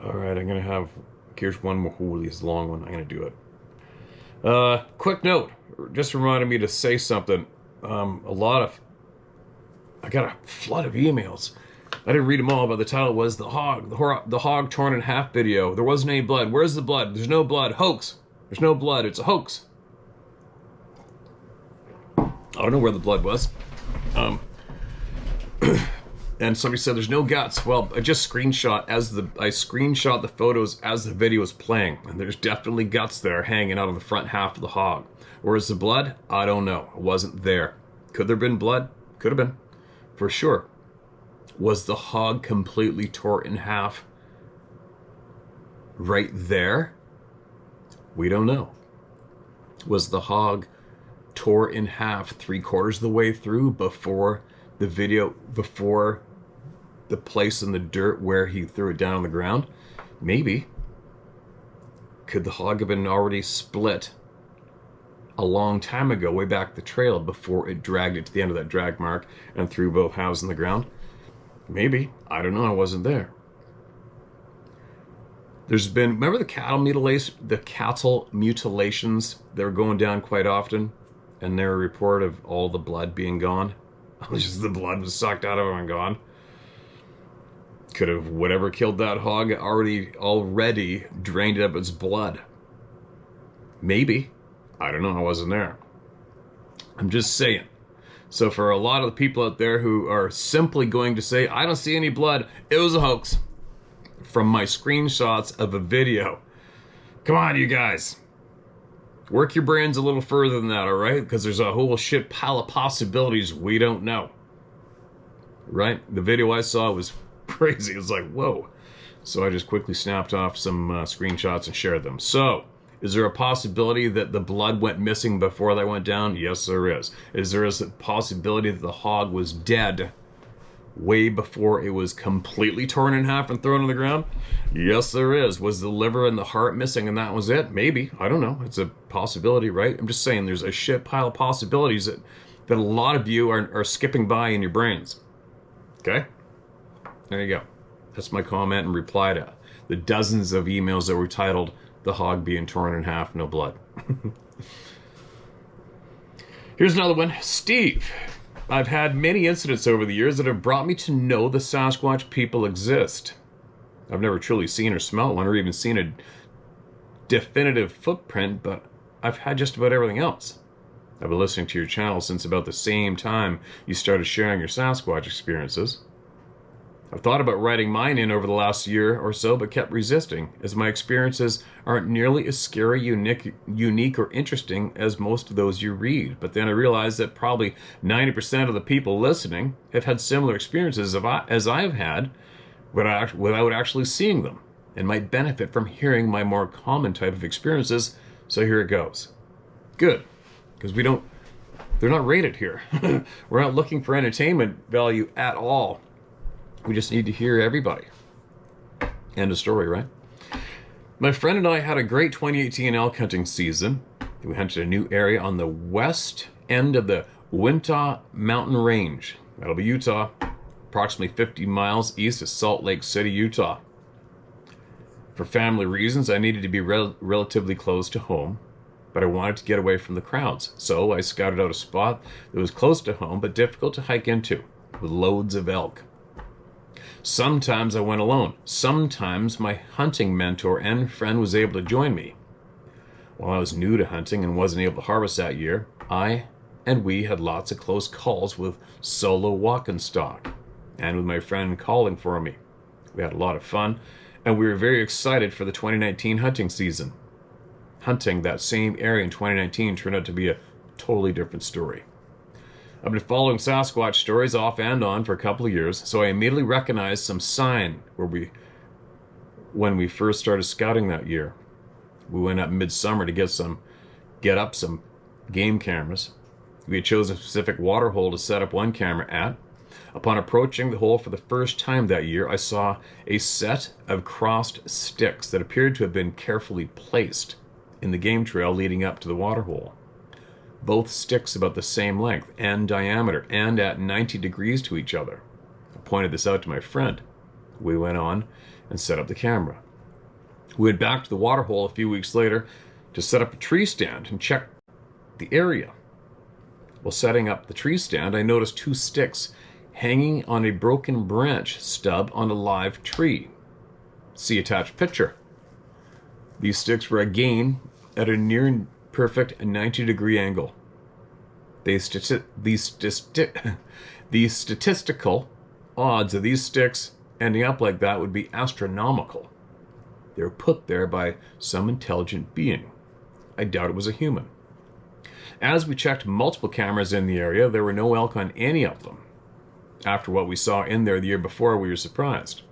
Alright, I'm going to have... Here's one more. Holy, this long one. I'm going to do it. Quick note. Just reminded me to say something. I got a flood of emails. I didn't read them all, but the title was the hog torn in half video. There wasn't any blood. Where's the blood? There's no blood. Hoax. There's no blood. It's a hoax. I don't know where the blood was. And somebody said there's no guts. Well, I screenshot the photos as the video was playing, and there's definitely guts there hanging out on the front half of the hog. Where's the blood? I don't know. It wasn't there. Could there have been blood? Could have been. For sure. Was the hog completely torn in half right there? We don't know. Was the hog tore in half 3/4 of the way through before the video, before the place in the dirt where he threw it down on the ground? Maybe. Could the hog have been already split a long time ago, way back the trail, before it dragged it to the end of that drag mark and threw both halves in the ground? Maybe. I don't know. I wasn't there. There's been, remember the cattle mutilations that were going down quite often, and there were a report of all the blood being gone? Just the blood was sucked out of him and gone. Could have whatever killed that hog already drained up its blood. Maybe. I don't know. I wasn't there. I'm just saying. So for a lot of the people out there who are simply going to say, I don't see any blood, it was a hoax, from my screenshots of a video. Come on, you guys. Work your brains a little further than that, all right? Because there's a whole shit pile of possibilities we don't know. Right? The video I saw was crazy. It was like, whoa. So I just quickly snapped off some screenshots and shared them. So, is there a possibility that the blood went missing before that went down? Yes, there is. Is there a possibility that the hog was dead way before it was completely torn in half and thrown on the ground? Yes, there is. Was the liver and the heart missing and that was it? Maybe. I don't know. It's a possibility, right? I'm just saying there's a shit pile of possibilities that a lot of you are skipping by in your brains. Okay? There you go. That's my comment and reply to the dozens of emails that were titled, "The hog being torn in half, no blood." Here's another one. Steve. I've had many incidents over the years that have brought me to know the Sasquatch people exist. I've never truly seen or smelled one or even seen a definitive footprint, but I've had just about everything else. I've been listening to your channel since about the same time you started sharing your Sasquatch experiences. I've thought about writing mine in over the last year or so, but kept resisting, as my experiences aren't nearly as scary, unique, or interesting as most of those you read. But then I realized that probably 90% of the people listening have had similar experiences as I have had, without actually seeing them, and might benefit from hearing my more common type of experiences. So here it goes. Good, because they're not rated here. We're not looking for entertainment value at all. We just need to hear everybody. End of story, right? My friend and I had a great 2018 elk hunting season. We hunted a new area on the west end of the Wichita Mountain Range. That'll be Utah, approximately 50 miles east of Salt Lake City, Utah. For family reasons, I needed to be relatively close to home, but I wanted to get away from the crowds. So I scouted out a spot that was close to home, but difficult to hike into, with loads of elk. Sometimes I went alone. Sometimes my hunting mentor and friend was able to join me. While I was new to hunting and wasn't able to harvest that year, we had lots of close calls with solo walk-in stock, and with my friend calling for me. We had a lot of fun, and we were very excited for the 2019 hunting season. Hunting that same area in 2019 turned out to be a totally different story. I've been following Sasquatch stories off and on for a couple of years, so I immediately recognized some sign when we first started scouting that year. We went up midsummer to get up some game cameras. We had chosen a specific water hole to set up one camera at. Upon approaching the hole for the first time that year, I saw a set of crossed sticks that appeared to have been carefully placed in the game trail leading up to the water hole. Both sticks about the same length and diameter and at 90 degrees to each other. I pointed this out to my friend. We went on and set up the camera. We went back to the water hole a few weeks later to set up a tree stand and check the area. While setting up the tree stand, I noticed 2 sticks hanging on a broken branch stub on a live tree. See attached picture. These sticks were again at a near perfect 90-degree angle. The statistical odds of these sticks ending up like that would be astronomical. They were put there by some intelligent being. I doubt it was a human. As we checked multiple cameras in the area, there were no elk on any of them. After what we saw in there the year before, we were surprised.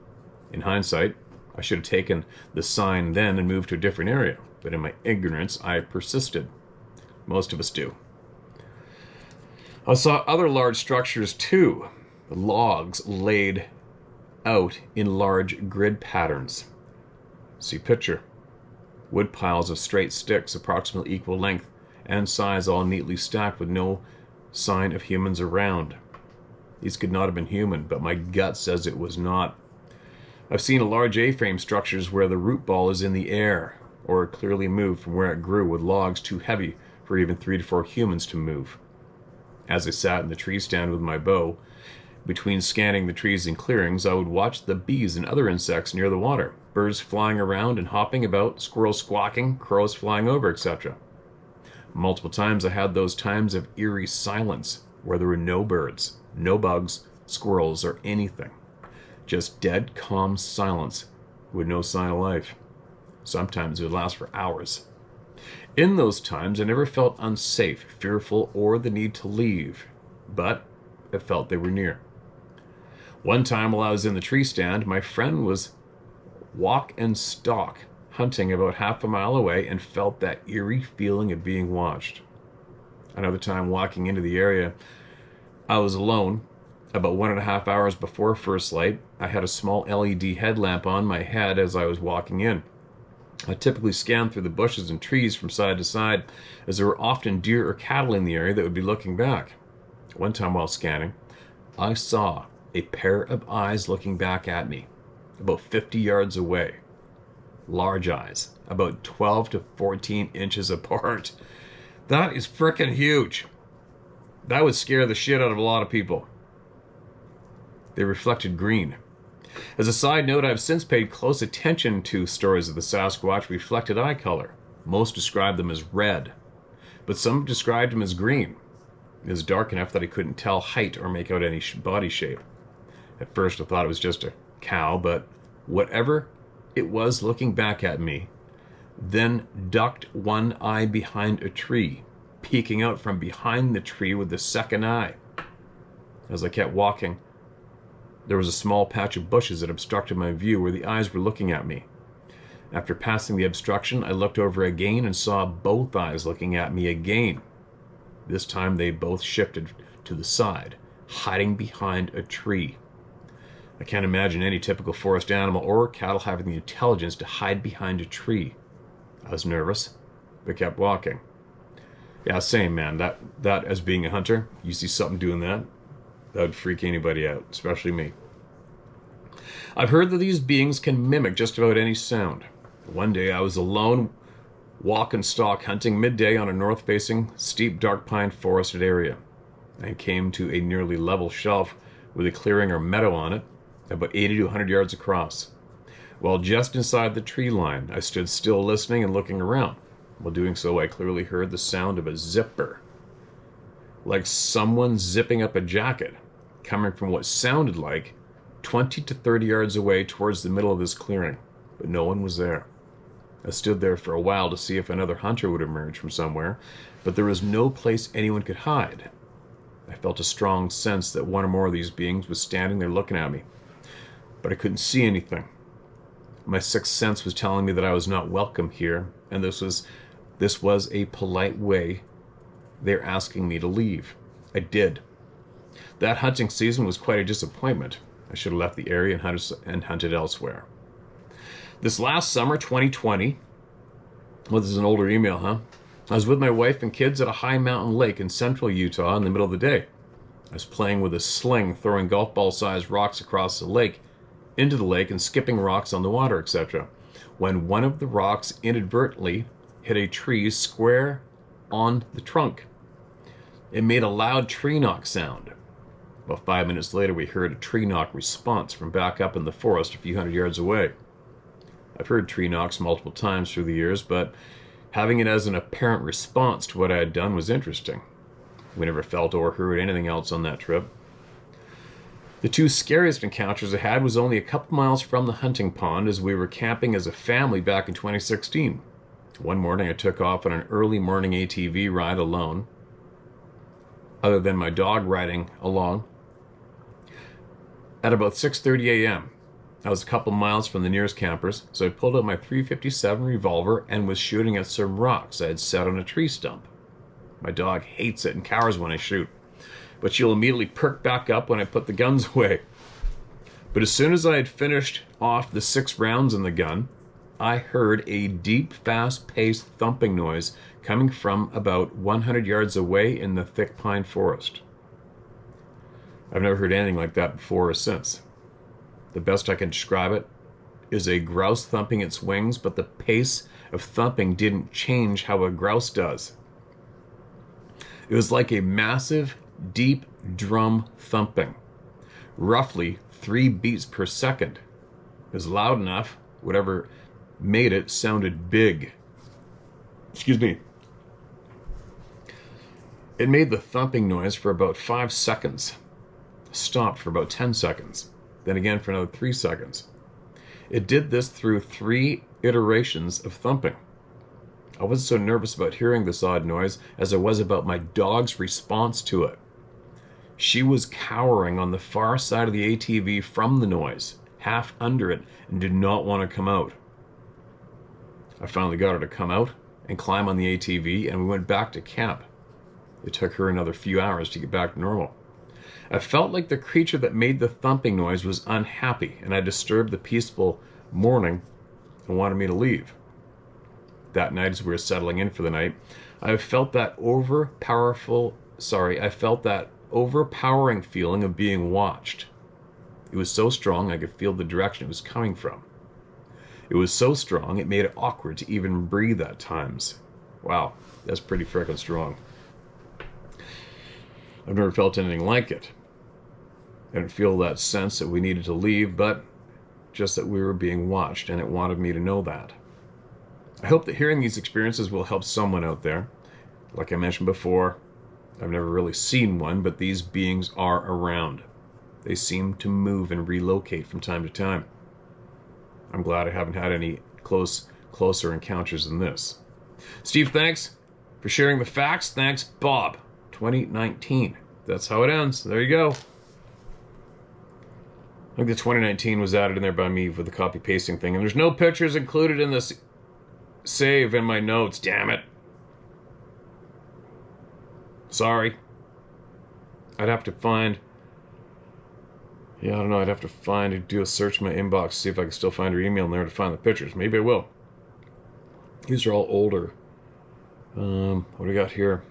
In hindsight, I should have taken the sign then and moved to a different area, but in my ignorance, I persisted. Most of us do. I saw other large structures too, logs laid out in large grid patterns. See picture. Wood piles of straight sticks approximately equal length and size, all neatly stacked with no sign of humans around. These could not have been human, but my gut says it was not. I've seen a large A-frame structures where the root ball is in the air or clearly moved from where it grew with logs too heavy for even 3 to 4 humans to move. As I sat in the tree stand with my bow, between scanning the trees and clearings, I would watch the bees and other insects near the water, birds flying around and hopping about, squirrels squawking, crows flying over, etc. Multiple times I had those times of eerie silence where there were no birds, no bugs, squirrels, or anything. Just dead, calm silence with no sign of life. Sometimes it would last for hours. In those times, I never felt unsafe, fearful, or the need to leave, but I felt they were near. One time while I was in the tree stand, my friend was walk and stalk hunting about half a mile away and felt that eerie feeling of being watched. Another time walking into the area, I was alone. About 1.5 hours before first light, I had a small LED headlamp on my head as I was walking in. I typically scanned through the bushes and trees from side to side, as there were often deer or cattle in the area that would be looking back. One time while scanning, I saw a pair of eyes looking back at me, about 50 yards away. Large eyes, about 12 to 14 inches apart. That is frickin' huge. That would scare the shit out of a lot of people. They reflected green. As a side note, I've since paid close attention to stories of the Sasquatch reflected eye color. Most describe them as red, but some described them as green. It was dark enough that I couldn't tell height or make out any body shape. At first I thought it was just a cow, but whatever it was looking back at me, then ducked one eye behind a tree, peeking out from behind the tree with the second eye. As I kept walking, there was a small patch of bushes that obstructed my view where the eyes were looking at me. After passing the obstruction, I looked over again and saw both eyes looking at me again. This time they both shifted to the side, hiding behind a tree. I can't imagine any typical forest animal or cattle having the intelligence to hide behind a tree. I was nervous, but kept walking. Yeah, same, man. That as being a hunter, you see something doing that would freak anybody out, especially me. I've heard that these beings can mimic just about any sound. One day I was alone, walk and stalk hunting midday on a north-facing, steep, dark pine forested area. I came to a nearly level shelf with a clearing or meadow on it, about 80 to 100 yards across. While just inside the tree line, I stood still listening and looking around. While doing so, I clearly heard the sound of a zipper, like someone zipping up a jacket, coming from what sounded like 20 to 30 yards away towards the middle of this clearing, but no one was there. I stood there for a while to see if another hunter would emerge from somewhere, but there was no place anyone could hide. I felt a strong sense that one or more of these beings was standing there looking at me, but I couldn't see anything. My sixth sense was telling me that I was not welcome here, and this was a polite way they're asking me to leave. I did. That hunting season was quite a disappointment. I should have left the area and hunted elsewhere. This last summer, 2020, well, this is an older email, huh? I was with my wife and kids at a high mountain lake in central Utah in the middle of the day. I was playing with a sling, throwing golf ball-sized rocks across the lake, into the lake, and skipping rocks on the water, etc., when one of the rocks inadvertently hit a tree square on the trunk. It made a loud tree knock sound. About 5 minutes later, we heard a tree knock response from back up in the forest a few hundred yards away. I've heard tree knocks multiple times through the years, but having it as an apparent response to what I had done was interesting. We never felt or heard anything else on that trip. The two scariest encounters I had was only a couple miles from the hunting pond as we were camping as a family back in 2016. One morning I took off on an early morning ATV ride alone, other than my dog riding along. At about 6:30 a.m., I was a couple miles from the nearest campers, so I pulled out my .357 revolver and was shooting at some rocks I had set on a tree stump. My dog hates it and cowers when I shoot, but she'll immediately perk back up when I put the guns away. But as soon as I had finished off the 6 rounds in the gun, I heard a deep, fast-paced thumping noise coming from about 100 yards away in the thick pine forest. I've never heard anything like that before or since. The best I can describe it is a grouse thumping its wings, but the pace of thumping didn't change how a grouse does. It was like a massive, deep drum thumping, roughly 3 beats per second. It was loud enough, whatever made it sounded big. Excuse me. It made the thumping noise for about 5 seconds, stopped for about 10 seconds, then again for another 3 seconds. It did this through 3 iterations of thumping. I wasn't so nervous about hearing this odd noise as I was about my dog's response to it. She was cowering on the far side of the ATV from the noise, half under it, and did not want to come out. I finally got her to come out and climb on the ATV, and we went back to camp. It took her another few hours to get back to normal. I felt like the creature that made the thumping noise was unhappy, and I disturbed the peaceful morning and wanted me to leave. That night, as we were settling in for the night, I felt that overpowering feeling of being watched. It was so strong I could feel the direction it was coming from. It was so strong it made it awkward to even breathe at times. Wow, that's pretty frickin' strong. I've never felt anything like it. I didn't feel that sense that we needed to leave, but just that we were being watched, and it wanted me to know that. I hope that hearing these experiences will help someone out there. Like I mentioned before, I've never really seen one, but these beings are around. They seem to move and relocate from time to time. I'm glad I haven't had any closer encounters than this. Steve, thanks for sharing the facts. Thanks, Bob. 2019. That's how it ends. There you go. I think the 2019 was added in there by me for the copy pasting thing, and there's no pictures included in this save in my notes. Damn it. Sorry. I'd have to find. Yeah, I don't know. I'd have to do a search in my inbox, see if I can still find her email in there to find the pictures. Maybe I will. These are all older. What do we got here?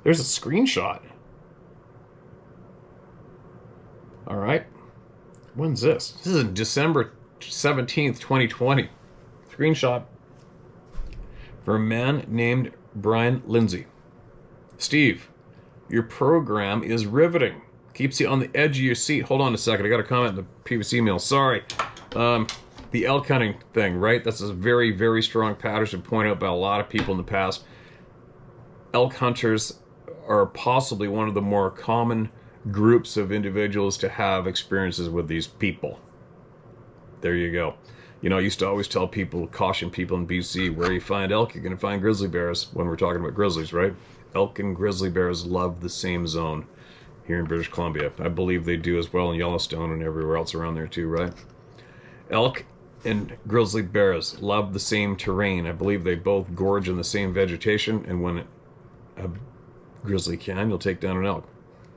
There's a screenshot. All right. When's this? This is December 17th, 2020. Screenshot for a man named Brian Lindsay. Steve, your program is riveting. Keeps you on the edge of your seat. Hold on a second. I got a comment in the previous email. Sorry. The elk hunting thing, right? That's a very, very strong pattern to point out by a lot of people in the past. Elk hunters are possibly one of the more common groups of individuals to have experiences with these people. There you go. You know, I used to always tell people, caution people in BC, where you find elk, you're going to find grizzly bears when we're talking about grizzlies, right? Elk and grizzly bears love the same zone here in British Columbia. I believe they do as well in Yellowstone and everywhere else around there too, right? Elk and grizzly bears love the same terrain. I believe they both gorge in the same vegetation, and when a grizzly can, you'll take down an elk.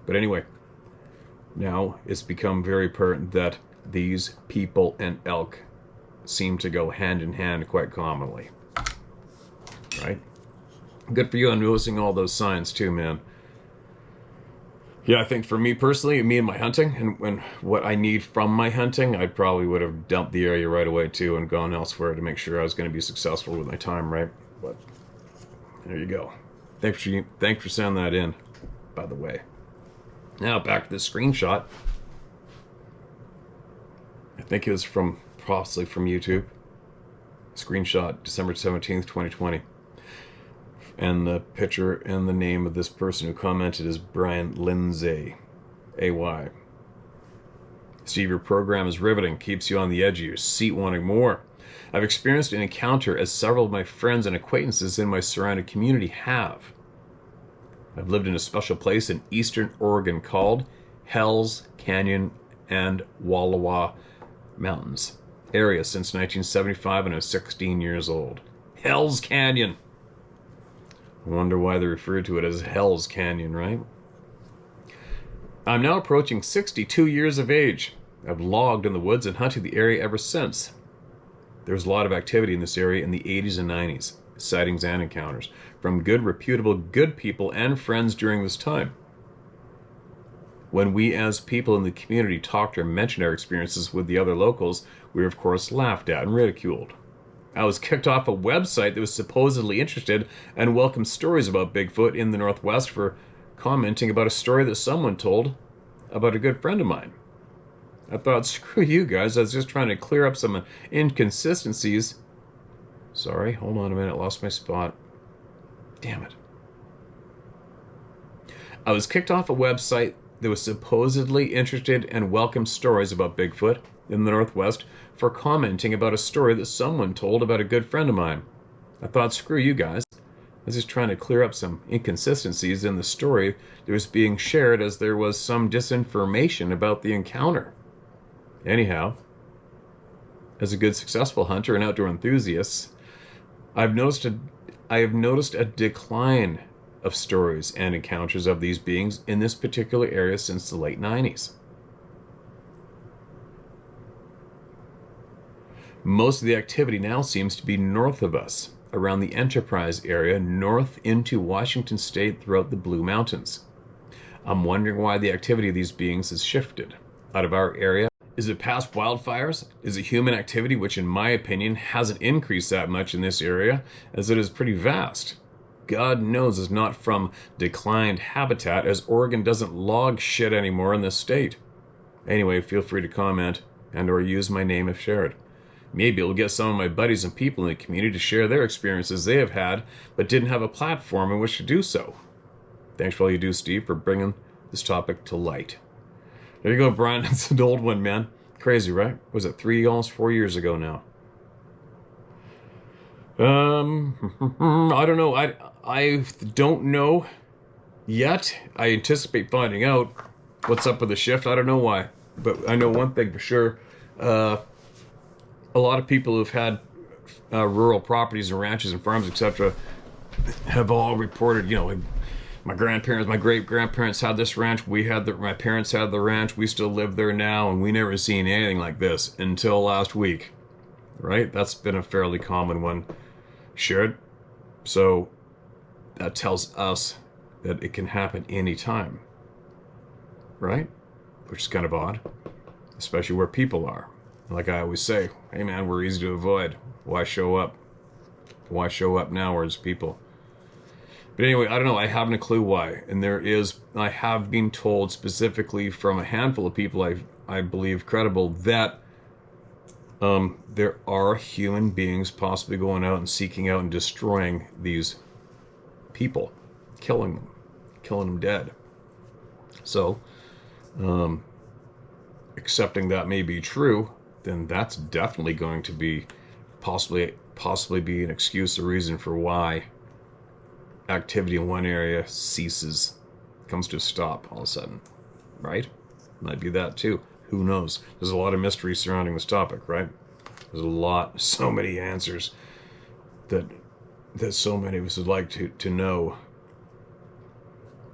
But anyway, now it's become very pertinent that these people and elk seem to go hand in hand quite commonly, right? Good for you on noticing all those signs too, man. Yeah, I think for me personally, me and my hunting, and what I need from my hunting, I probably would have dumped the area right away too and gone elsewhere to make sure I was going to be successful with my time, right? But there you go. Thanks for sending that in, by the way. Now back to the screenshot. I think it was possibly from YouTube. Screenshot December 17th, 2020. And the picture and the name of this person who commented is Brian Lindsay, AY. Steve, your program is riveting, keeps you on the edge of your seat wanting more. I've experienced an encounter as several of my friends and acquaintances in my surrounding community have. I've lived in a special place in eastern Oregon called Hells Canyon and Wallowa Mountains area since 1975, and I was 16 years old. Hells Canyon! I wonder why they refer to it as Hell's Canyon, right? I'm now approaching 62 years of age. I've logged in the woods and hunted the area ever since. There was a lot of activity in this area in the 80s and 90s, sightings and encounters, from good, reputable, good people and friends during this time. When we as people in the community talked or mentioned our experiences with the other locals, we were of course laughed at and ridiculed. I was kicked off a website that was supposedly interested and welcomed stories about Bigfoot in the Northwest for commenting about a story that someone told about a good friend of mine. I thought, screw you guys, I was just trying to clear up some inconsistencies. Sorry, hold on a minute, lost my spot. Damn it. I was kicked off a website that was supposedly interested and welcomed stories about Bigfoot in the Northwest for commenting about a story that someone told about a good friend of mine. I thought, screw you guys. I was just trying to clear up some inconsistencies in the story that was being shared, as there was some disinformation about the encounter. Anyhow, as a good successful hunter and outdoor enthusiast, I have noticed a decline of stories and encounters of these beings in this particular area since the late 90s. Most of the activity now seems to be north of us, around the Enterprise area, north into Washington State throughout the Blue Mountains. I'm wondering why the activity of these beings has shifted out of our area. Is it past wildfires? Is it human activity, which in my opinion hasn't increased that much in this area, as it is pretty vast? God knows it's not from declined habitat, as Oregon doesn't log shit anymore in this state. Anyway, feel free to comment and or use my name if shared. Maybe it'll get some of my buddies and people in the community to share their experiences they have had, but didn't have a platform in which to do so. Thanks for all you do, Steve, for bringing this topic to light. There you go, Brian. It's an old one, man. Crazy, right? Was it almost 4 years ago now? I don't know. I don't know yet. I anticipate finding out what's up with the shift. I don't know why, but I know one thing for sure. A lot of people who've had rural properties and ranches and farms, etc., have all reported, my grandparents, my great-grandparents had this ranch, my parents had the ranch, we still live there now, and we never seen anything like this until last week, right? That's been a fairly common one shared. So that tells us that it can happen anytime, right? Which is kind of odd, especially where people are. Like I always say, hey man, we're easy to avoid. Why show up? Why show up now as people? But anyway, I don't know. I haven't a clue why. And I have been told specifically from a handful of people I believe credible that there are human beings possibly going out and seeking out and destroying these people, killing them dead. So, accepting that may be true, then that's definitely going to be possibly be an excuse or reason for why activity in one area comes to a stop all of a sudden, right? Might be that too. Who knows? There's a lot of mystery surrounding this topic, right? There's so many answers that so many of us would like to know.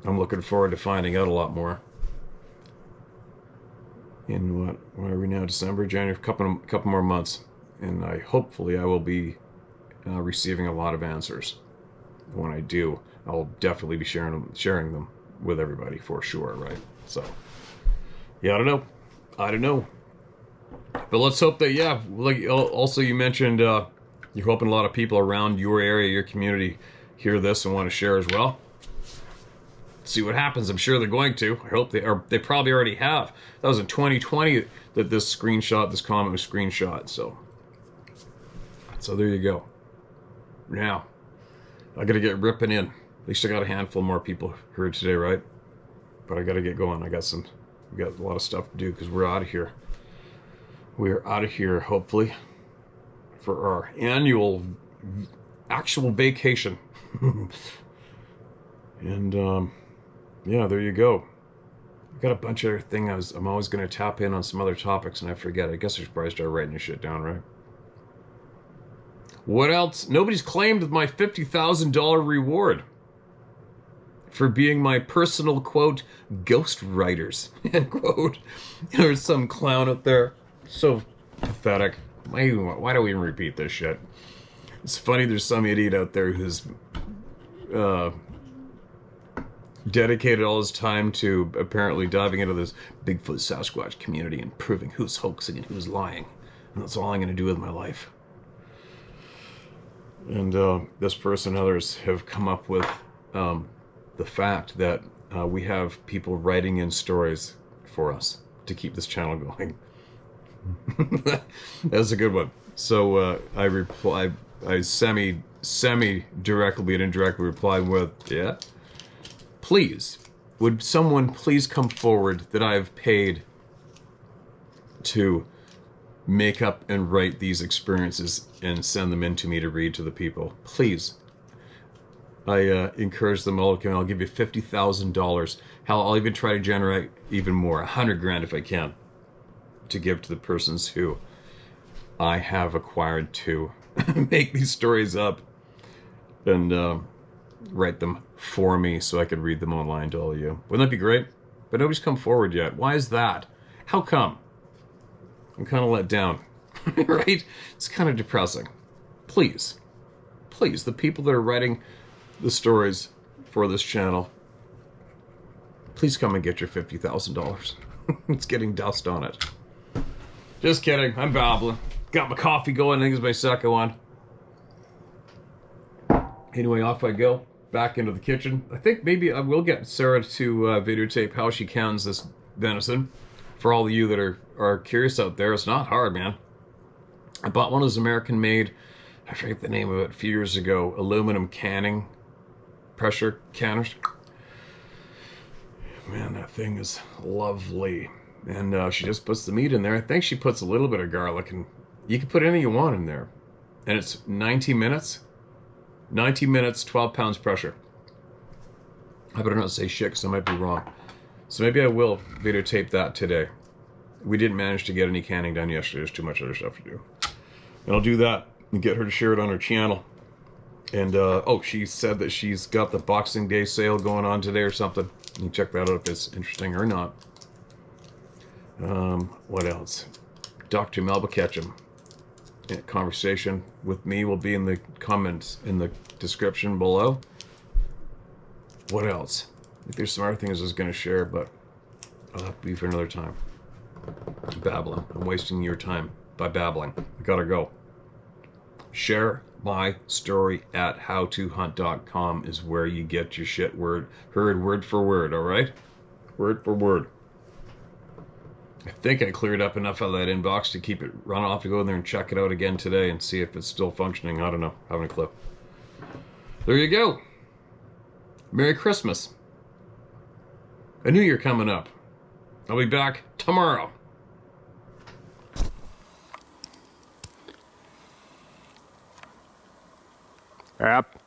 I'm looking forward to finding out a lot more. In what are we now? December, January, a couple more months, and hopefully I will be receiving a lot of answers. When I do, I'll definitely be sharing them with everybody for sure, right? So, yeah, I don't know, but let's hope that, yeah. Like, also you mentioned you're hoping a lot of people around your area, your community, hear this and want to share as well. See what happens. I'm sure they're going to. I hope they probably already have. That was in 2020 that this comment was screenshot. So there you go. Now, I got to get ripping in. At least I got a handful more people heard today, right? But I got to get going. We got a lot of stuff to do because we're out of here. We're out of here, hopefully, for our actual vacation. And, yeah, there you go. I've got a bunch of other things I'm always going to tap in on some other topics and I forget. I guess I should probably start writing this shit down, right? What else? Nobody's claimed my $50,000 reward for being my personal, quote, ghost writers, end quote. There's some clown out there. So pathetic. Why do we even repeat this shit? It's funny there's some idiot out there who's dedicated all his time to apparently diving into this Bigfoot Sasquatch community and proving who's hoaxing and who's lying. And that's all I'm going to do with my life. And this person and others have come up with the fact that we have people writing in stories for us to keep this channel going. That's a good one. So I semi-directly but indirectly replied with, yeah. Please, would someone please come forward that I've paid to make up and write these experiences and send them in to me to read to the people? Please. I encourage them all to come. I'll give you $50,000. Hell, I'll even try to generate even more, $100,000 if I can, to give to the persons who I have acquired to make these stories up and write them for me so I could read them online to all of you. Wouldn't that be great? But nobody's come forward yet. Why is that? How come? I'm kind of let down, right? It's kind of depressing. Please, the people that are writing the stories for this channel, please come and get your $50,000. It's getting dust on it. Just kidding. I'm babbling. Got my coffee going. I think it's my second one. Anyway, off I go. Back into the kitchen. I think maybe I will get Sarah to videotape how she cans this venison. For all of you that are curious out there, it's not hard, man. I bought one of those American-made, I forget the name of it, a few years ago, aluminum canning, pressure canners. Man, that thing is lovely. And she just puts the meat in there. I think she puts a little bit of garlic, and you can put anything you want in there. And it's 90 minutes. 90 minutes, 12 pounds pressure. I better not say shit because I might be wrong. So maybe I will videotape that today. We didn't manage to get any canning done yesterday. There's too much other stuff to do. And I'll do that and get her to share it on her channel. And, oh, she said that she's got the Boxing Day sale going on today or something. You can check that out if it's interesting or not. What else? Dr. Melba Ketchum. Conversation with me will be in the comments in the description below. What else? I think there's some other things I was going to share, but I'll have to be for another time. I'm babbling. I'm wasting your time by babbling. I gotta go. Share my story at howtohunt.com is where you get your shit heard word for word, alright? Word for word. I think I cleared up enough of that inbox to keep it run off to go in there and check it out again today and see if it's still functioning. I don't know. I haven't a clue. There you go. Merry Christmas. A new year coming up. I'll be back tomorrow. Yep.